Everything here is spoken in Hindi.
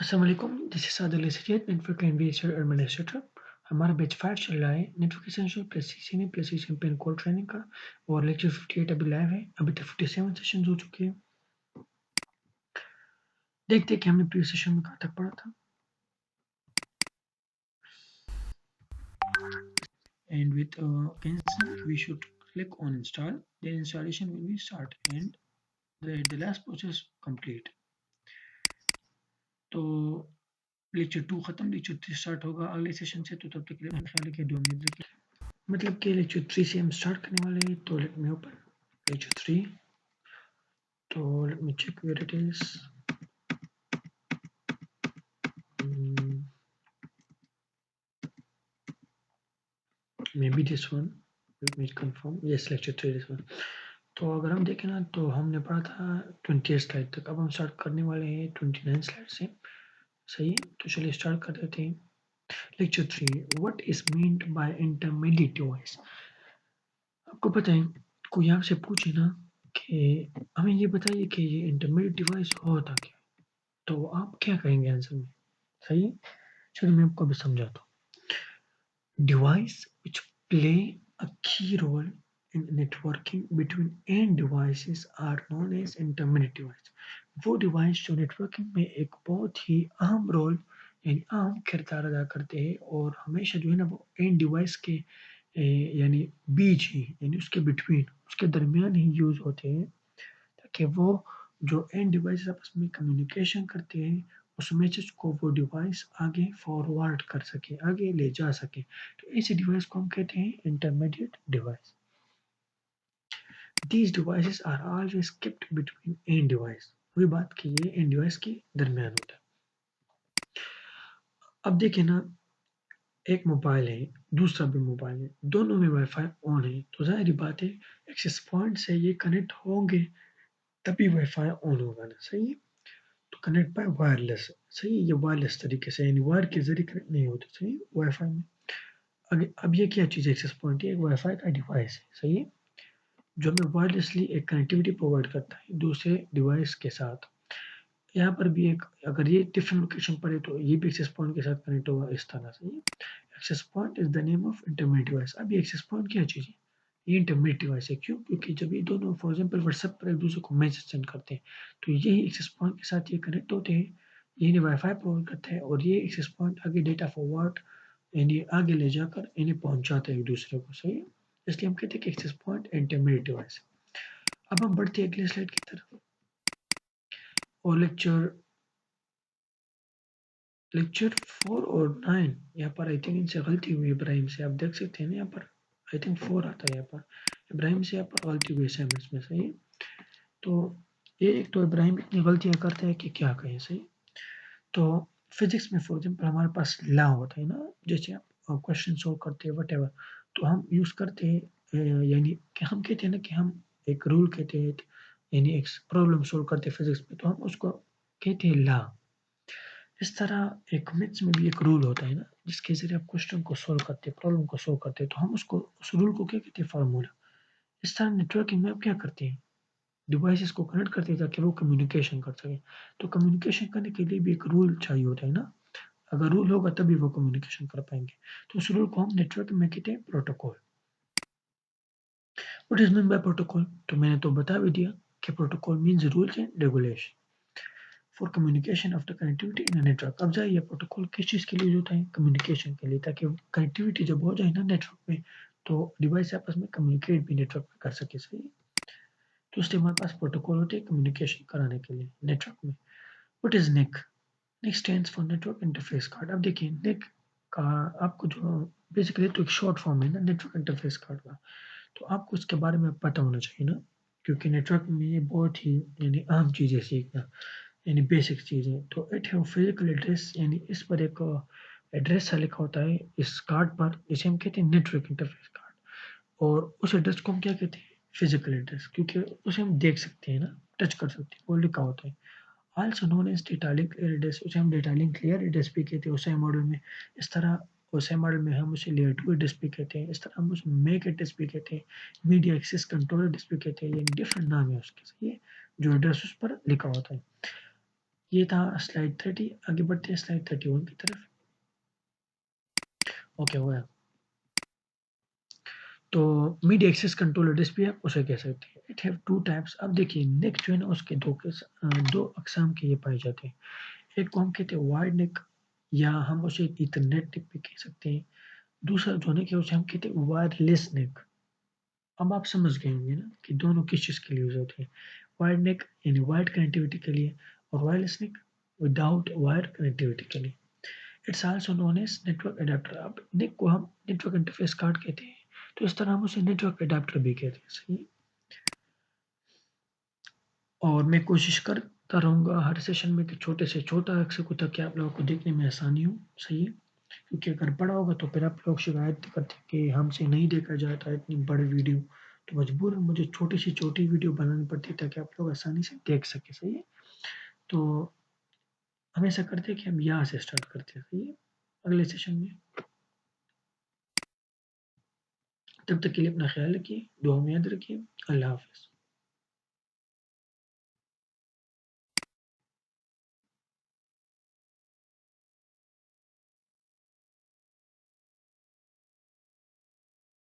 अस्सलाम वालेकुम, this is Sadul Syed, network administrator administrator. हमारा बैच 5 चल रहा है network essential plus CCNA plus CCNP and core training का और लेक्चर 58 अभी लाइव है। अभी तक 57 सेशंस हो चुके हैं। देखते हैं कि हमने प्रीवियस सेशन में कहाँ तक पढ़ा था। And with consent, we should click on install. Then installation will be start and the last process complete. तो लेक्चर 2 खत्म, लेक्चर 3 स्टार्ट होगा अगले सेशन से। तो तब तक के लिए मेरा ख्याल है कि 2 मिनट ब्रेक, मतलब कि लेक्चर 3 से हम स्टार्ट करने वाले हैं। तो let me open lecture 3. So let me check where it is. Maybe this one. Let me confirm. Yes, lecture 3 this one. तो अगर हम देखें ना तो हमने पढ़ा था 28 स्लाइड तक। अब हम स्टार्ट करने वाले हैं 29 स्लाइड से। सही है, तो चलिए स्टार्ट कर देते हैं। Lecture 3, what is meant by intermediate device. आपको पता है, कोई आपसे पूछे ना कि हमें ये बताइए कि ये इंटरमीडिएट डिवाइस होता क्या, तो आप क्या कहेंगे आंसर में। सही है, चलिए मैं आपको अभी समझाता हूँ। Device which play a key role in networking between end devices are known as intermediate device. वो डिवाइस जो नेटवर्किंग में एक बहुत ही अहम रोल यानी अहम किरदार अदा करते हैं और हमेशा जो है ना वो एंड डिवाइस के यानी बीच ही यानी उसके बिटवीन उसके दरमियान ही यूज होते हैं, ताकि वो जो एंड डिवाइस आपस में कम्युनिकेशन करते हैं उस मैसेज को वो डिवाइस आगे फॉरवर्ड कर सके, आगे ले जा सके। तो ऐसे डिवाइस को हम कहते हैं intermediate device. These devices are always kept between end device. वही बात की ये एंड डिवाइस के दरमियान होता है। अब देखिए ना, एक मोबाइल है, दूसरा भी मोबाइल है, दोनों में वाईफाई ऑन है, तो जाहिर बात है एक्सेस पॉइंट से ये कनेक्ट होंगे तभी वाईफाई ऑन होगा ना। सही है, तो कनेक्ट बाय वायरलेस। सही है, ये वायरलेस तरीके से यानी वायर के जरिए कनेक्ट नहीं होते। सही है, वाईफाई में अब ये क्या चीज़ है, एक्सेस पॉइंट है, एक वाईफाई का डिवाइस है। सही है, जो हमें वायरलेसली एक कनेक्टिविटी प्रोवाइड करता है दूसरे डिवाइस के साथ। यहाँ पर भी एक, अगर ये डिफरेंट लोकेशन पर है तो ये भी एक्सेस पॉइंट के साथ कनेक्ट होगा इस तरह से। Access point is the name of intermediate device. अब ये एक्सेस पॉइंट क्या चीज़ है, ये इंटरमीडिएट डिवाइस है। क्यों? क्योंकि जब ये दोनों फॉर एग्जाम्पल व्हाट्सएप पर एक दूसरे को मैसेज सेंड करते हैं तो यही एक्सेस पॉइंट के साथ ये कनेक्ट होते हैं, ये वाईफाई प्रोवाइड करता है और ये एक्सेस पॉइंट आगे डेटा फॉरवर्ड यानी आगे ले जाकर इन्हें पहुंचाते हैं एक दूसरे को। सही है, इसलिए हम कहते हैं कि एक्सेस पॉइंट इंटरमीडिएट डिवाइस है। अब हम बढ़ते हैं अगले स्लाइड की तरफ और लेक्चर 4 और 9 यहाँ पर आई थिंक इनसे गलती हुई इब्राहिम से। आप देख सकते हैं ना, यहाँ पर आई थिंक 4 आता है, यहाँ पर इब्राहिम से यहाँ पर गलती हुई असाइनमेंट्स में। सही है, तो ये एक तो इब्राहिम इतनी गलतियाँ करता है कि क्या कहें। सही, तो फिजिक्स में फॉर एग्जाम्पल हमारे पास लॉ होता है ना, जैसे आप क्वेश्चन सोल्व करते हैं वट एवर, तो हम यूज़ करते हैं यानी कि हम कहते हैं ना कि हम एक रूल के तहत यानी एक प्रॉब्लम सोल्व करते हैं फिजिक्स में, तो हम उसको कहते हैं लॉ। इस तरह एक मैथ्स में भी एक रूल होता है ना, जिसके जरिए आप क्वेश्चन को सोल्व करते हैं, प्रॉब्लम को सोल्व करते हैं, तो हम उसको उस रूल को क्या कहते हैं, फार्मूला। इस तरह नेटवर्किंग में आप क्या करते हैं, डिवाइसेस को कनेक्ट करते हैं ताकि वो कम्युनिकेशन कर सके। तो कम्युनिकेशन करने के लिए भी एक रूल चाहिए होता है ना, अगर रूल होगा तभी वो कम्युनिकेशन कर पाएंगे। तो उस रूल को हम नेटवर्क में कहते हैं protocol. What is mean by protocol, तो मैंने तो बता भी दिया कि protocol means rules and regulation for communication of the connectivity in network. अब जाइए, प्रोटोकॉल किस चीज़ के लिए यूज होता है, कम्युनिकेशन के लिए, ताकि कनेक्टिविटी जब हो जाए ना नेटवर्क में तो डिवाइस आपस में कम्युनिकेट भी नेटवर्क में कर सके। सही, तो इसलिए हमारे पास प्रोटोकॉल होते हैं कम्युनिकेशन कराने के लिए नेटवर्क में। What is neck, neck stands for network interface card. अब देखिए नेक का आपको जो बेसिकली तो एक शॉर्ट फॉर्म है ना नेटवर्क इंटरफेस कार्ड का, तो आपको इसके बारे में पता होना चाहिए ना, क्योंकि नेटवर्क में ये बहुत ही यानी अहम चीज़ है सीखना, यानी बेसिक चीज़ें। तो इट हैव फिजिकल एड्रेस, यानी इस पर एक एड्रेस सा लिखा होता है इस कार्ड पर, जिसे हम कहते हैं नेटवर्क इंटरफेस कार्ड। और उस एड्रेस को हम क्या कहते हैं, फिजिकल एड्रेस, क्योंकि उसे हम देख सकते हैं ना, टच कर सकते हैं, वो लिखा होता है। Also known as data link clear address, उसे हम डेटा लिंक क्लियर एड्रेस भी कहते हैं उसे मॉडल में। इस तरह उसे मॉडल में हम उसे लेयर 2 एड्रेस भी कहते हैं, इस तरह हम उसे मेक एड्रेस भी कहते हैं, मीडिया एक्सेस कंट्रोल एड्रेस भी कहते हैं, ये डिफरेंट नाम है उसके। सही है, जो एड्रेस उस पर लिखा होता है। ये था स्लाइड 30। आगे बढ़ते हैं स्लाइड 31 की तरफ। ओके हुआ है। तो मिड एक्सेस कंट्रोलर डिस्प्ले आप उसे कह सकते हैं। It have two types. अब देखिए नेक जो है ना उसके दो अकसाम के ये पाए जाते हैं। एक को हम कहते हैं वाइड नेक, या हम उसे इथरनेट नेक भी कह सकते हैं। दूसरा जो नेक है उसे हम कहते हैं वायरलेस नेक। अब आप समझ गए होंगे ना कि दोनों किस चीज़ के लिए यूज होते हैं। वायर्ड नेक यानी वायर्ड कनेक्टिविटी के लिए, और wireless NIC without wire connectivity के लिए। It's also known as network adapter. अब नेक को हम नेटवर्क इंटरफेस कार्ड कहते हैं, तो इस तरह हम उसे नेटवर्क एडाप्टर भी कहते हैं। सही है? और मैं कोशिश करता रहूँगा हर सेशन में कि छोटे से छोटा अक्षर को, ताकि आप लोगों को देखने में आसानी हो। सही है? क्योंकि अगर बड़ा होगा तो फिर आप लोग शिकायत करते हैं कि हमसे नहीं देखा जाता इतनी बड़ी वीडियो, तो मजबूरन मुझे छोटी से छोटी वीडियो बनानी पड़ती है ताकि आप लोग आसानी से देख सके। सही है? तो हम ऐसा करते हैं कि हम यहाँ से स्टार्ट करते हैं। सही है? अगले सेशन में। तब तक के लिए अपना ख्याल रखिए, दुआ में याद रखिए। अल्लाह हाफिज़।